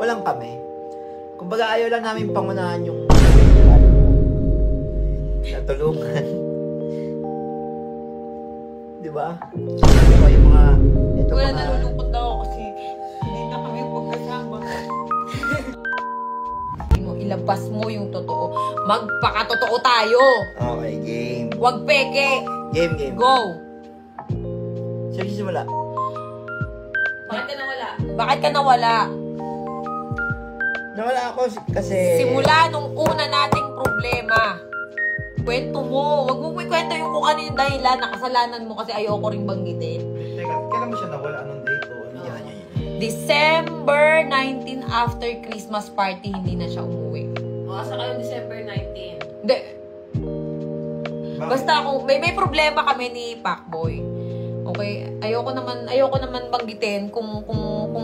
walang kami. Kumbaga ayaw lang namin pangunahan yung natulungan. Diba? So, yung mga... Wala, nalulungkot na ako kasi hindi na kami magkasama. Ilabas mo yung totoo. Magpakatotoo tayo. Okay, game. Huwag peke. Game. Go. Sige, simula. Bakit ka nawala? Bakit ka nawala? Nawala ako kasi... Simula nung una nating problema. Kwento mo. Huwag mo kwento yung kung ano yung dahilan na kasalanan mo kasi ayoko rin banggitin. Teka, kailan mo siya nawala? Anong date o ano? Yan. December 19 after Christmas party, hindi na siya umuwi. Asa kayo December 19? Hindi. Basta ako, may problema kami ni Pacboy. Okay, ayoko naman banggitin kung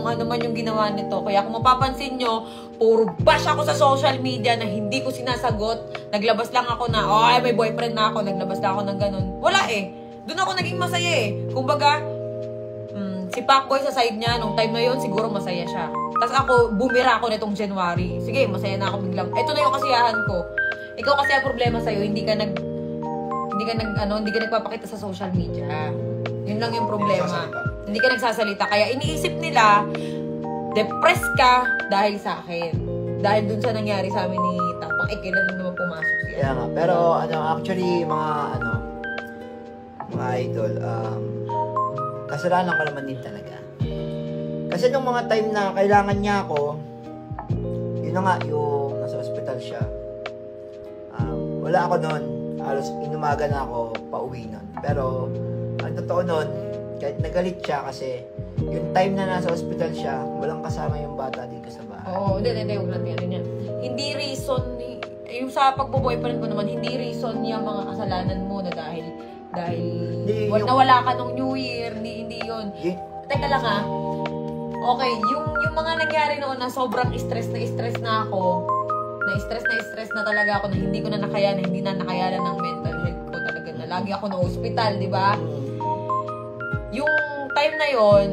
ano man yung ginawa nito. Kaya kung mapapansin nyo, puro bash ako sa social media na hindi ko sinasagot. Naglabas lang ako na, ay may boyfriend na ako, naglabas lang ako ng ganun. Wala eh. Doon ako naging masaya eh. Kumbaga, si Pacboy sa side niya, nung time na yun, siguro masaya siya. Tapos ako, bumira ako nitong January. Sige, masaya na ako biglang. Ito na yung kasiyahan ko. Ikaw kasi ang problema sa'yo, hindi ka nagpapakita sa social media. Yun lang yung problema. Hindi ka nagsasalita. Kaya iniisip nila, depressed ka dahil sa akin. Dahil dun sa nangyari sa amin ni Tapang, kailan naman pumasok siya. Kaya nga. Pero, actually, mga idol, kasalanan ko naman din talaga. Kasi nung mga time na kailangan niya ako, yun na nga, yung nasa ospital siya. Wala ako nun. Halos inumaga na ako pauwi nun. Pero, ang totoo nun, kahit nagalit siya kasi yung time na nasa ospital siya, walang kasama yung bata dito sa bahay. Oo, hindi, huwag natin ano niya. Hindi reason, yung sa pagbo-boyfriend ko naman, hindi reason yung mga kasalanan mo na dahil nawala ka nung New Year, hindi yun. Teka lang ha. Okay, yung mga nangyari noon na sobrang stress na ako, na-stress na talaga ako na hindi ko na nakayanan, hindi na nakayanan ng mental health ko talaga na lagi ako na hospital, di ba? Yung time na yon,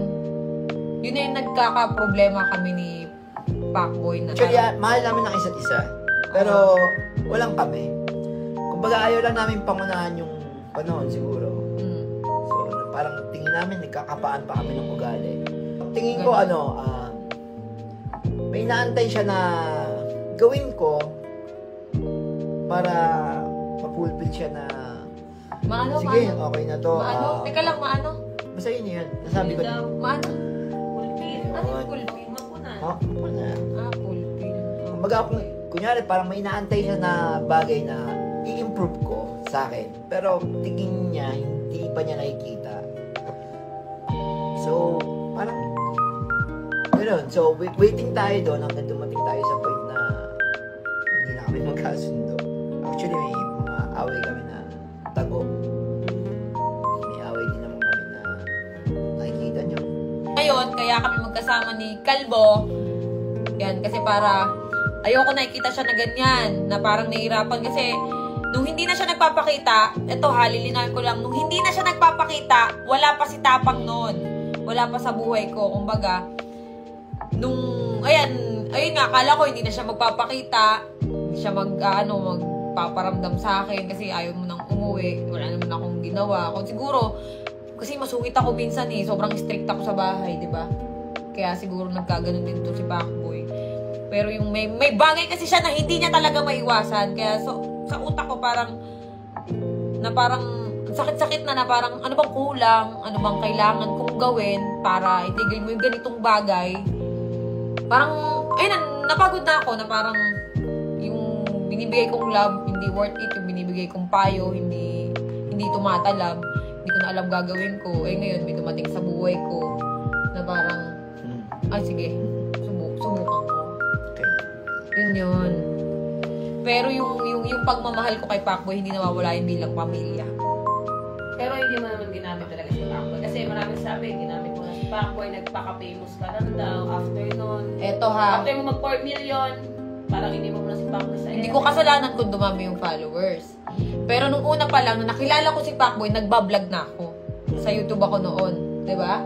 yun na yung nagkaka-problema kami ni Pacboy na actually, mahal namin ng isa't isa. Pero, walang kami. Kumbaga, ayaw lang namin pangunahan yung panahon siguro. So, parang tingin namin, nagkakapaan pa kami ng ugali. Tingin ko, may inaantay siya na gawin ko para mapulpil siya na sige, okay na to. Teka lang, maano? Basta yun yun. Nasabi ko din. Maano? Pulpil. Ano yung pulpil? Mapunan. Mapunan. Pulpil. Kumbaga, kunyari, parang may inaantay siya na bagay na i-improve ko sa akin. Pero tingin niya, hindi pa niya nakikita. So, parang gano'n. So, waiting tayo doon hanggang dumating tayo sa point na hindi na kami magkasundo. Actually, may mga away kami na tago. May away din naman kami na nakikita nyo. Ngayon, kaya kami magkasama ni Kalbo. Yan, kasi para ayoko nakikita siya na ganyan, na parang nahihirapan kasi nung hindi na siya nagpapakita, eto ha, lilinawin ko lang, nung hindi na siya nagpapakita, wala pa si Tapang noon. Wala pa sa buhay ko. Kumbaga, ayun nga, akala ko hindi na siya magpapakita, hindi siya magpaparamdam sa akin kasi ayaw mo nang umuwi, wala naman akong ginawa. Kung siguro, kasi masungit ako minsan sobrang strict ako sa bahay, di ba? Kaya siguro nagkaganon din to si Pacboy. Pero yung may bagay kasi siya na hindi niya talaga maiwasan. Kaya sa utak ko parang sakit-sakit na parang ano bang kulang, ano bang kailangan kong gawin para itigil mo yung ganitong bagay. Parang, ayun, napagod na ako na parang yung binibigay kong love, hindi worth it. Yung binibigay kong payo, hindi tumatalab. Hindi ko na alam gagawin ko. Ngayon, may dumating sa buhay ko na parang, sige, subukan ko. Okay. Yun. Pero yung pagmamahal ko kay Pacboy, hindi nawawala yung bilang pamilya. Pero hindi mo naman ginamit talaga si Pacboy. Kasi maraming sabi, ginamit mo na si Pacboy, nagpaka-famous ka lang daw after nun. Eto ha. After mo mag 4 million, parang hindi mo na si Pacboy sa Hindi ko kasalanan kung dumami yung followers. Pero nung una pa lang, nung nakilala ko si Pacboy, nagbablog na ako. Sa YouTube ako noon. Diba?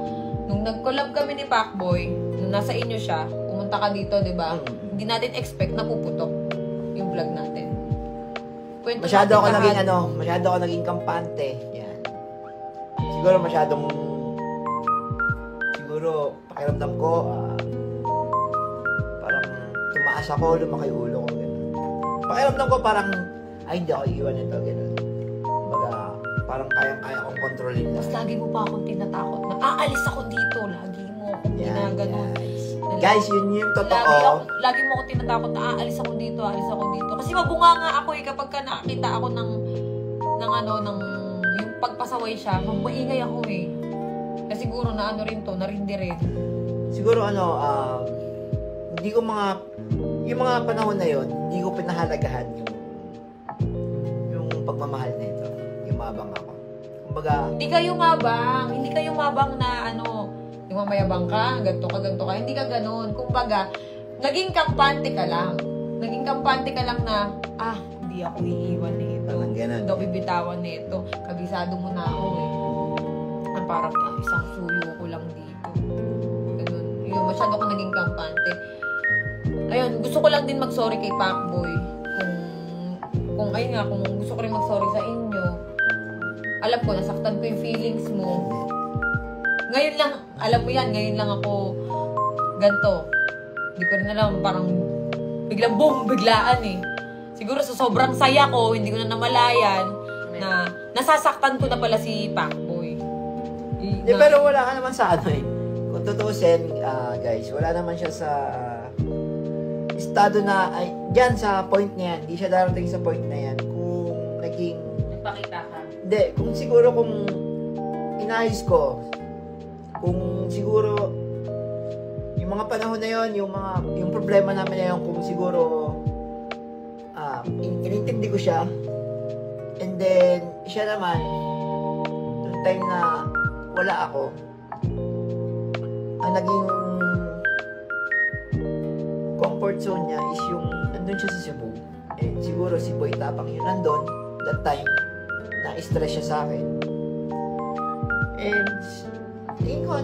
Nung nag-collab kami ni Pacboy, nung nasa inyo siya, pumunta pumunta ka dito, di ba? Hindi natin expect na puputok yung vlog natin. Kwento Masyado ako natin lahat. masyado ako naging kampante. Yan. Siguro siguro pakiramdam ko, parang tumaas ako, lumaki yung ulo ko, gano'n. Pakiramdam ko parang, ay, hindi ako iiwan nito, gano'n. Kumbaga, parang kayang-kaya kong kontrolin lang. Mas lagi mo pa akong tinatakot na aalis ako dito. Lagi mo akong ginaganon. Guys, yun yung totoo. Lagi mo ako tinatakot na aalis ako dito. Kasi mabunga nga ako kapag ka nakakita ako ng yung pagpasaway siya, maingay ako Kasi siguro na rin to, narindi rin. Siguro hindi ko yung mga panahon na yon, hindi ko pinahalagahan yung pagmamahal nito. Yung mabang ako. Kumbaga, Hindi kayo mabang na yung mamayabang ka, ganito ka, hindi ka ganun. Kumbaga, naging kampante ka lang na, hindi ako iiwan nito. Parang ganun. Hindi ako bibitawan nito. Kabisado mo na ako Parang isang suyo ko lang dito. Ganun. Yun, masyado ko naging kampante. Ayun, gusto ko lang din mag-sorry kay Pacboy. Kung gusto ko rin mag-sorry sa inyo. Alam ko, nasaktan ko yung feelings mo. Ngayon lang, alam mo yan, ngayon lang ako ganto. Hindi ko rin alam, parang biglang biglaan Siguro sa sobrang saya ko, hindi ko na namalayan na nasasaktan ko na pala si Pacboy. pero wala ka naman sa Kung tutusin, guys, wala naman siya sa estado na, dyan sa point na yan. Hindi siya darating sa point na yan. Kung naging... Nagpakita ka. Hindi, kung siguro kung inayos ko, kung siguro yung mga panahon na yon, yung problema namin na yun, kung siguro inintindi ko siya, and then siya naman yung time na wala ako, ang naging comfort zone niya is yung nandun siya sa Cebu, and siguro si Boy Tapang yun nandun that time na stress siya sa akin, and tingin ko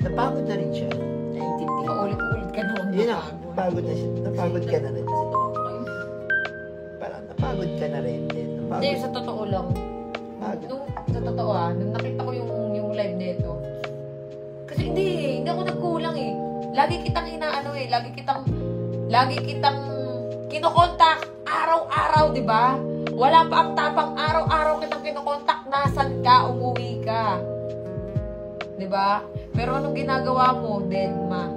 napagod na rin siya. Naiintindi ko. Paulit-ulit ka noon. Yun na, napagod na siya. Napagod ka na rin. Parang napagod ka na rin. Hindi, sa totoo lang. Sa totoo nung nakita ko yung live nito. Kasi hindi ako nagkulang Lagi kitang lagi kitang kinokontak araw-araw, di ba? Wala pa ang tapang araw-araw kitang kinokontak, nasan ka, umuwi ka. Di ba? Pero anong ginagawa mo, Denma?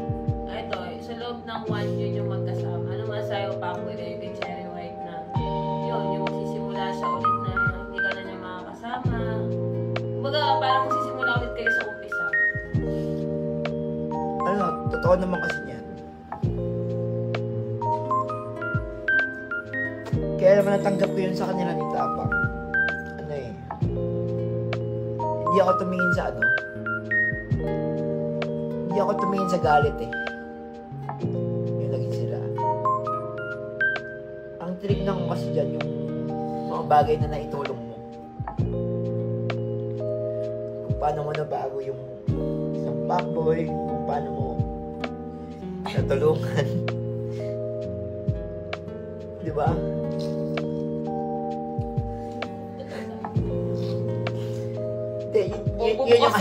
Ito, sa loob ng 1 year yung magkasama. Ano masayo pa ako kayo kay Cherry White na yung magsisimula siya ulit na hindi ka na niya makakasama. Kumbaga, parang magsisimula ulit kayo sa umpisa. Totoo naman kasi niyan. Kaya naman natanggap ko yun sa kanila ni Tapang. Hindi ako tumingin sa hindi ako tumingin sa galit yung naging sila. Ang tinignan ko kasi dyan yung mga bagay na naitulong mo. Kung paano mo nabago yung isang Pacboy, kung paano mo natulungan. Di ba? Hindi, yun yung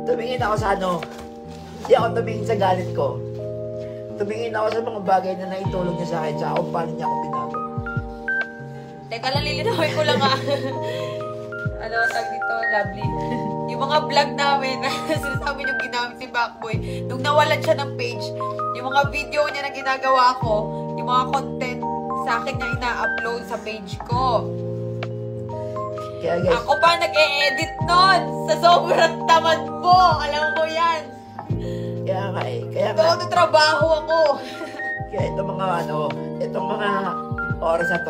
tumingin ako sa hindi ako tumingin sa galit ko. Tumingin ako sa mga bagay na naitulong niya sa akin, sa kung paano niya ako binago. Teka lang, lilinawin ko lang tag dito, lovely. Yung mga vlog namin, sinasabi yung ginamit si Pacboy, nung nawalan siya ng page, yung mga video niya na ginagawa ko, yung mga content sa akin niya ina-upload sa page ko. Kaya guys, Ako pa nag-e-edit nun sa sobrang tamad mo. Alam mo yan. kaya nga, Todo trabaho ako. kaya itong mga oras na to,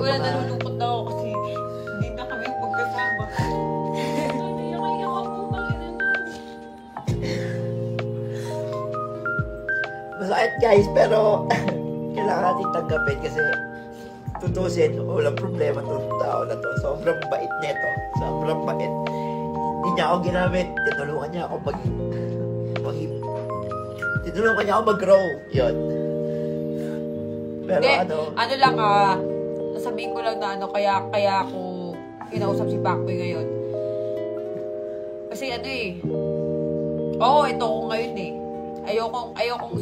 Wala, nalulungkot na ako kasi hindi na kami magkasama. Iyak ako, bakit masakit guys, pero kailangan natin tanggapin kasi tutusin, walang problema itong tao na to. Sobrang bait nito. Sobrang bait. Hindi niya ako ginamit. Tinulungan niya ako tinulungan niya ako mag-grow. Yun. Pero Hindi, ano lang sasabihin ko lang na kaya ako kinausap si Pacboy ngayon. Kasi oo, ito ko ngayon eh. Ayokong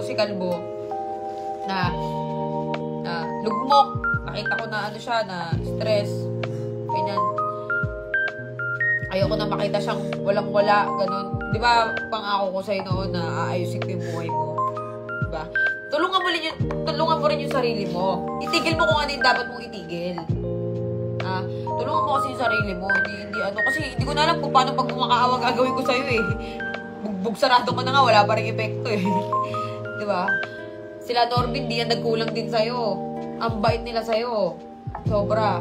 si Kalbo na lugmok. Nakita ko na siya, na stress. Ganyan. Ayoko na makita siyang walang-wala, ganun. Di ba, pangako ko sa'yo noon na aayusin ko yung buhay mo. Diba? Tulungan mo rin yung sarili mo. Itigil mo kung ano yung dapat mong itigil. Tulungan mo kasi yung sarili mo. Kasi hindi ko na alam kung paano pag kumakaawa gagawin ko sa'yo eh. Bugbog sarado ko na nga, wala pa rin epekto eh. Diba? Sila Norbin, di yan nagkulang din sa'yo. Ang bait nila sa'yo. Sobra.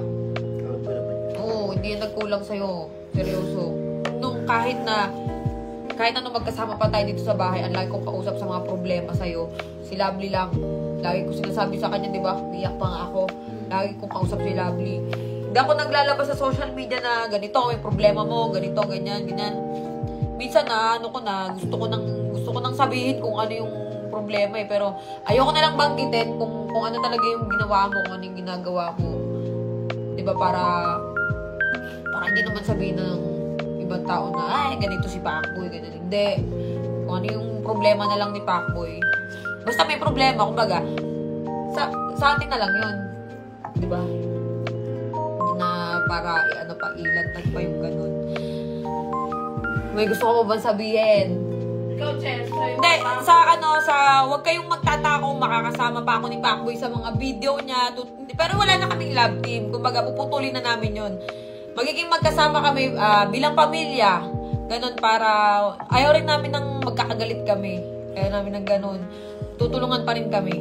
Oo, hindi yan nagkulang sa'yo. Seryoso. Nung kahit ano magkasama pa tayo dito sa bahay, ang lagi kong kausap sa mga problema sa'yo, si Lovely lang. Lagi ko sinasabi sa kanya, di ba? Biyak pa nga ako. Lagi kong kausap si Lovely. Hindi ako naglalabas sa social media na ganito, may problema mo, ganito, ganyan, ganyan. Minsan gusto ko nang sabihin kung ano yung problema eh. Pero ayoko na lang banggitin kung ano talaga yung ginawa mo, kung ano yung ginagawa mo. Di ba? Para hindi naman sabihin ng ibang tao na, ganito si Pacboy, ganito. Hindi. Kung ano yung problema na lang ni Pacboy. Basta may problema, kumbaga, sa atin na lang yun. Di ba? Hindi na para, ilantad pa yung ganun. May gusto ko ba sabihin? Ikaw, Chen, Hindi, wag kayong magtataka kung makakasama pa ako ni Pacboy sa mga video niya. Pero wala na kaming love team. Kumbaga, puputulin na namin yun. Magiging magkasama kami bilang pamilya. Ganon para, ayaw rin namin ng magkakagalit kami. Ayaw namin ng ganon. Tutulungan pa rin kami.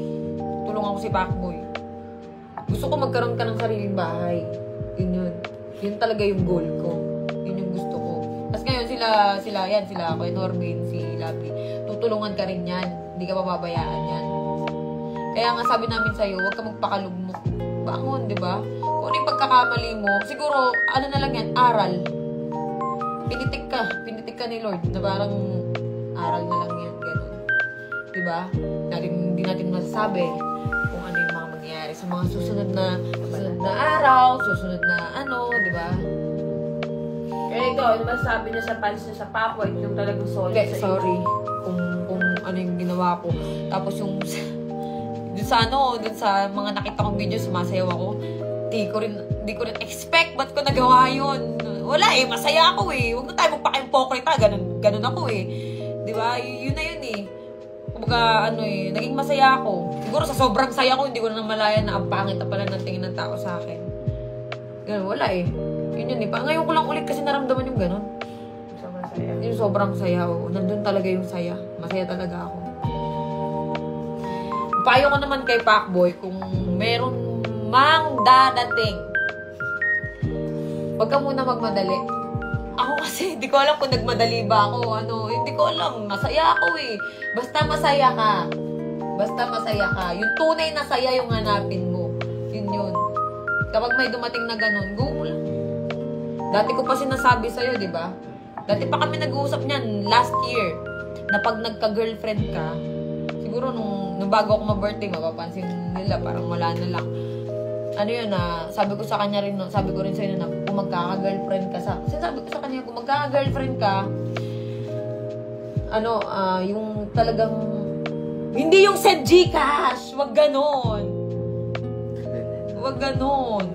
Tulungan ko si Pacboy. Gusto ko magkaroon ka ng sariling bahay. Yun. Yun talaga yung goal ko. Yun yung gusto ko. Tapos ngayon sila ako, Norbin, si Lovely. Tutulungan ka rin yan. Hindi ka pababayaan yan. Kaya nga sabi namin sa'yo, huwag ka magpakalugmok. Bangon, di ba? Kung ano yung pagkakamali mo, siguro, ano na lang yan, aral. Pinitik ka ni Lord, na parang aral na lang yan, gano'n. Di ba? Hindi natin masasabi kung ano yung mga mangyayari sa mga susunod na araw, susunod na di ba? Kaya ikaw, ano masasabi niya sa fans niya sa Pacboy, yung talagang solid Okay, sa sorry kung ano yung ginawa ko. Tapos yung dun sa mga nakita kong video, sumasayaw ako. Di ko rin expect, ba't ko nagawa yun? Wala eh, masaya ako eh. Huwag na tayo magpaka-impokrita, ganun ako eh. Di ba? Yun na yun eh. Kumbaga, naging masaya ako. Siguro sa sobrang saya ko, hindi ko na namalayan na ang pangit na pala ng tingin ng tao sa akin. Ganun, wala eh. Yun eh. Ngayon ko lang ulit kasi naramdaman yung ganun. sobrang saya. Yung sobrang saya. Nandun talaga yung saya. Masaya talaga ako. Payo ko naman kay Pacboy, kung meron mang dadating, huwag ka muna magmadali. Ako kasi, hindi ko alam kung nagmadali ba ako. Hindi ko alam. Masaya ako eh. Basta masaya ka. Yung tunay na saya yung hanapin mo. Yun. Kapag may dumating na ganun, go mo lang. Dati ko pa sinasabi sa'yo, di ba? Dati pa kami nag-uusap niyan last year. Na pag nagka-girlfriend ka, siguro nung bago ako ma-birthday, mapapansin nila, parang wala na lang. Sabi ko sa kanya rin, sabi ko rin sa'yo na kung magkaka-girlfriend ka kasi sabi ko sa kanya, kung magkaka-girlfriend ka, yung talagang, hindi yung send Gcash, wag ganon.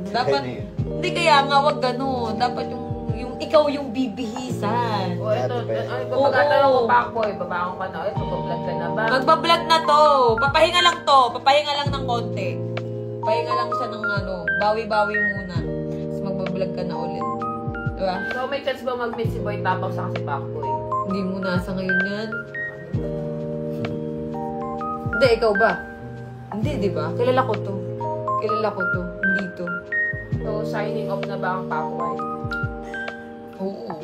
Dapat, hindi kaya nga, wag ganon. Dapat yung ikaw yung bibihisan. O, ito, pagkatanong ko, Pacboy, babangon ka na, magbablog ka na ba? Magbablog na to. Papahinga lang ng konti. Pahinga lang siya ng bawi-bawi muna. Tapos magbablog ka na ulit. Diba? So, may chance ba mag-meet si Boy Tapang sa si Pacboy? Hindi mo nasa ngayon yan. Hindi, ikaw ba? Hindi, di ba? Kilala ko to. Hindi to. So, signing off na ba ang Pacboy? Oo.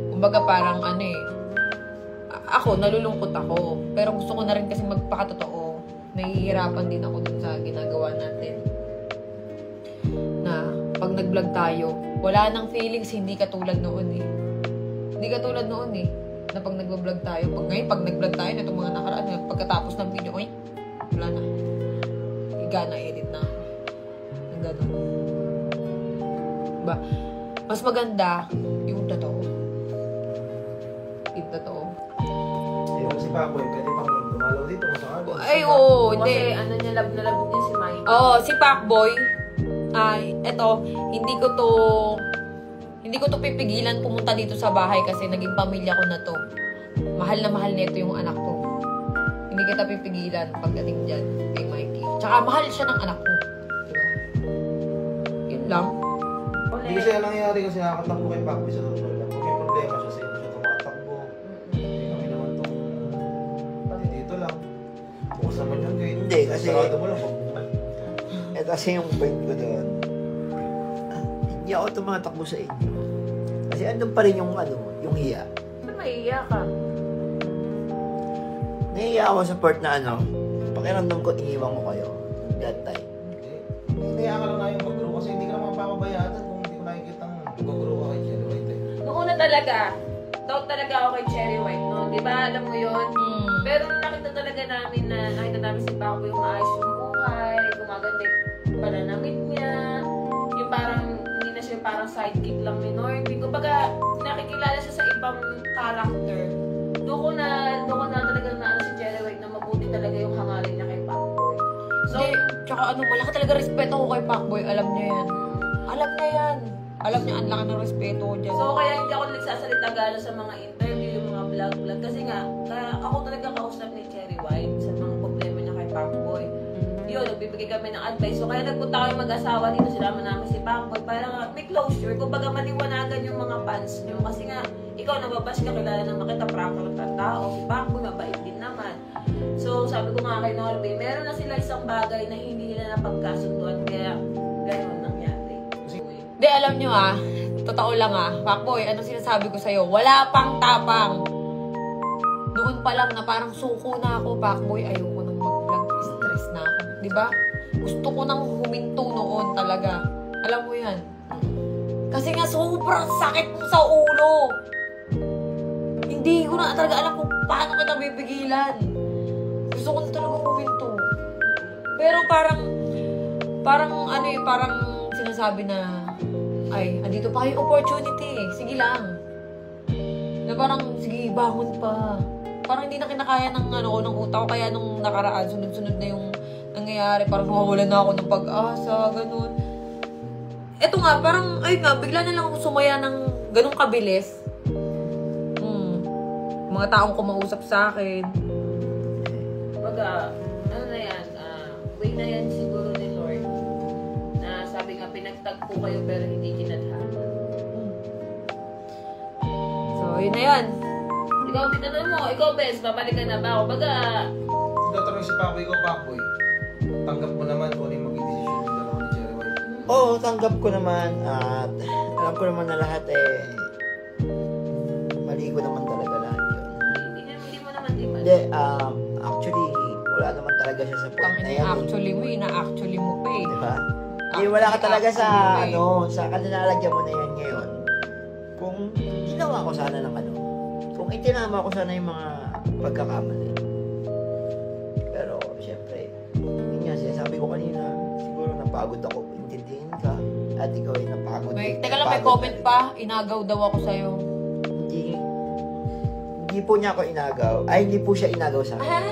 Kumbaga parang ako, nalulungkot ako. Pero gusto ko na rin kasi magpakatotoo. Nahihirapan din ako dun sa ginagawa natin. Na pag nag-vlog tayo, wala nang feelings, hindi katulad noon eh. Hindi katulad noon eh. Na pag nag-vlog tayo, pag nag-vlog tayo, na itong mga nakaraan, pagkatapos ng video, oy, wala na. Higa na, edit na. Ang ganun. Diba? Mas maganda yung totoo. Yung totoo. Yung si Papoy, pwede pang dumalaw dito kung saan. Ay, oo, Kasi hindi. ano niya, love na love niya si Mike. Oo, si Pacboy, ay, eto, hindi ko to pipigilan pumunta dito sa bahay kasi naging pamilya ko na to. Mahal na mahal nito yung anak ko. Hindi kita pipigilan pagdating dyan kay Mikey. Tsaka mahal siya ng anak ko. Diba? Yun lang. Hindi kasi yan nangyayari kasi nakakatakbo kay Papoy sa totoo lang. Kung may problema siya sa inyo, siya tumatakbo. Hindi kami naman itong pati dito lang. Bukas naman yun kayo. Hindi, kasi- Sarado mo lang. Ito kasi yung point ko doon. Hindi ako tumatakbo sa inyo. Kasi andun pa rin yung yung hiya. Ba't maiiyak ka? Nahiya ako sa part na pakiramdam ko iniwan ko kayo that time. Hindi kaya ka lang na yung mag-grow kasi hindi ka naman papabayaan kung hindi ko nakikita mag-grow ka kay Cherry White eh. Noong una talaga, doubt talaga ako kay Cherry White, no? Di ba? Alam mo yun? Pero nakita talaga namin si Paco yung maayos yung buhay, gumaganda yung pananamit niya, yung parang, hindi na siya yung parang sidekick lang ni Norby. Kumbaga, nakikilala siya sa ibang character. Doon ko na talagang naano si Cherry White na mabuti talaga yung hangarin niya kay Pacboy. So, Hindi, tsaka malaki talaga respeto ko kay Pacboy. Alam niya yan. Alam niya yan. Alam niya, ang laki ng respeto ko dyan. So, kaya hindi ako nagsasalita gano'n sa mga interview, yung mga vlog. Kasi nga, kaya ako talaga kausap ni Cherry White sa mga problema niya kay Pacboy. Yun, nagbibigay kami ng advice. So, kaya nagpunta kami mag-asawa dito, sinama namin si Pacboy para nga may closure. Kumbaga, maliwanagan yung mga fans niyo. Kasi nga, ikaw nababash ka, kilala naman kita, prako ng tao. Si Pacboy, mabait din naman. So, sabi ko nga kay Norby, meron na sila isang bagay na hindi nila napagkasunduan. Kaya, gano'n nangyari. Hindi, alam niyo totoo lang Pacboy, anong sinasabi ko sa'yo? Wala pang tapang. Noon pa lang na parang suko na ako, Pacboy, ayoko nang mag-vlog, stress na ako. Diba? Gusto ko nang huminto noon talaga. Alam mo yan. Kasi nga sobrang sakit mo sa ulo. Hindi ko na talaga alam kung paano kita bibigilan. Gusto ko na talaga huminto. Pero parang sinasabi na, ay, andito pa yung opportunity. Sige lang. Na parang, sige, bangon pa. Parang hindi na kinakaya ng ng utak ko. Kaya nung nakaraan, sunod-sunod na yung nangyayari. Parang nawawalan na ako ng pag-asa, ganun. Eto nga, parang, bigla na lang ako sumaya ng ganun kabilis. Mga taong kumausap sa akin. Baga, ano na yan, way na yan siguro ni Lord na sabi nga pinagtagpo kayo pero hindi kinadhana. So, yun na yan. Ikaw, titanong mo, ikaw bes, babalikan na ba ako? Baga, Tatanong si Papoy, ikaw Papoy. Tanggap mo naman kung ano yung maging desisyon ng dalawa ni Cherry White. Oo, tanggap ko naman at alam ko naman na lahat mali ko naman talaga lahat yun. hindi mo naman diba? Hindi, actually, wala naman talaga siya sa point Tang na ina, yan. actually mo, ina-actually mo pa eh. Diba? Wala ka talaga sa, Actually, sa kanilalagyan mo na yan ngayon. Kung ginawa ko sana ng kung itinama ko sana yung mga pagkakamali. Pero, syempre, yun nga, sinasabi ko kanina, siguro napagod ako, intindihin ka, at ikaw ay napagod. Teka lang, may comment pa. Inagaw daw ako sa'yo. Hindi po niya ako inagaw. Ay, hindi po siya inagaw sa akin.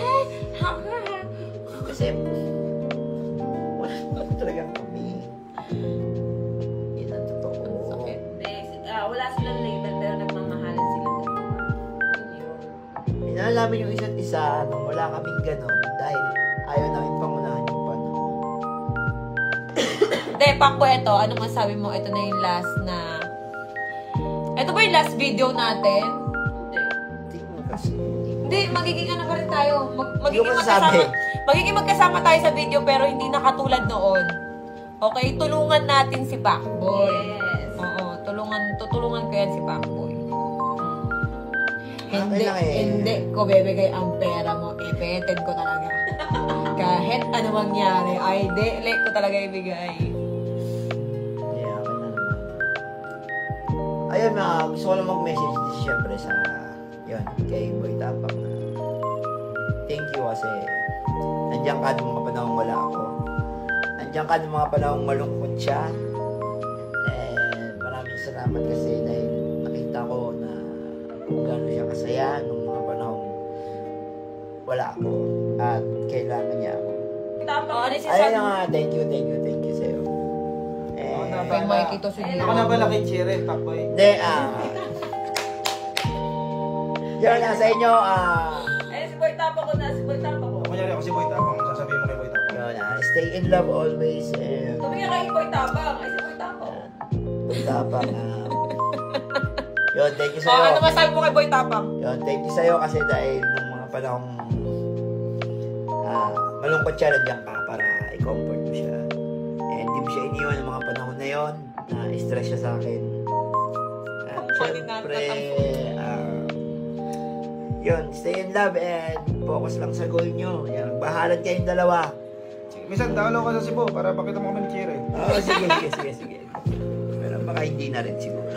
Kasi, wala naman talagang kami. Yun ang totoo. Ang sakit. Wala silang label pero nagmamahalan sila dalawa. Yun yun. Pinalaman yung isa't isa nung wala kaming ganon dahil ayaw namin pangunahan yung panahon. Hindi, Pacboy, ito. Ano masabi mo? Ito na yung last na... Ito ba yung last video natin? Hindi mo kasi. Hindi, magiging ano pa rin tayo. Hindi ko masasabi. Magiging magkasama tayo sa video pero hindi na katulad noon. Okay, tulungan natin si Pacboy. Yes. Oo, tutulungan ko yan si Pacboy. Hindi, lang eh. hindi ko bebigay ang pera mo. Ipeted ko talaga. Kahit ano mangyari, ay dele ko talaga ibigay. Kaya ka na. Ayun, gusto ko lang mag-message din siyempre sa, yun, kay Boy Tapang na thank you kasi nandiyan ka nung mga panahong wala ako. Nandiyan ka nung mga panahong malungkot siya. And maraming salamat kasi dahil nakita ko na kung gano'n siya kasaya nung mga panahong wala ako at kailangan niya ako. Tapang Ano na si Ayun na nga, thank you sa'yo. Kay Mikey to sige. Ako na pala kay Chere, Pakboy. Hindi, yun na sa inyo, Eh, si Boy Tapang ko na, si Boy Tapang ko. Kunyari ako si Boy Tapang, sasabihin mo kay Boy Tapang. yun na, stay in love always, and Tumingin kay Boy Tapang. Ay, si Boy Tapang. Boy Tapang, yun, thank you Oh, sa'yo. ano masabi mo kay Boy Tapang? Yun, thank you sa'yo kasi dahil nung mga panahong malungkot siya, nandiyan ka para i-comfort mo siya. And di mo siya iniwan ng mga panahon na yun, stress siya sa akin. At syempre, yun, stay in love and focus lang sa goal nyo. Yan, bahalan kayong dalawa. Minsan, dalaw ka sa Cebu para pakita mo kami ni Chere. Sige. Pero baka hindi na rin siguro.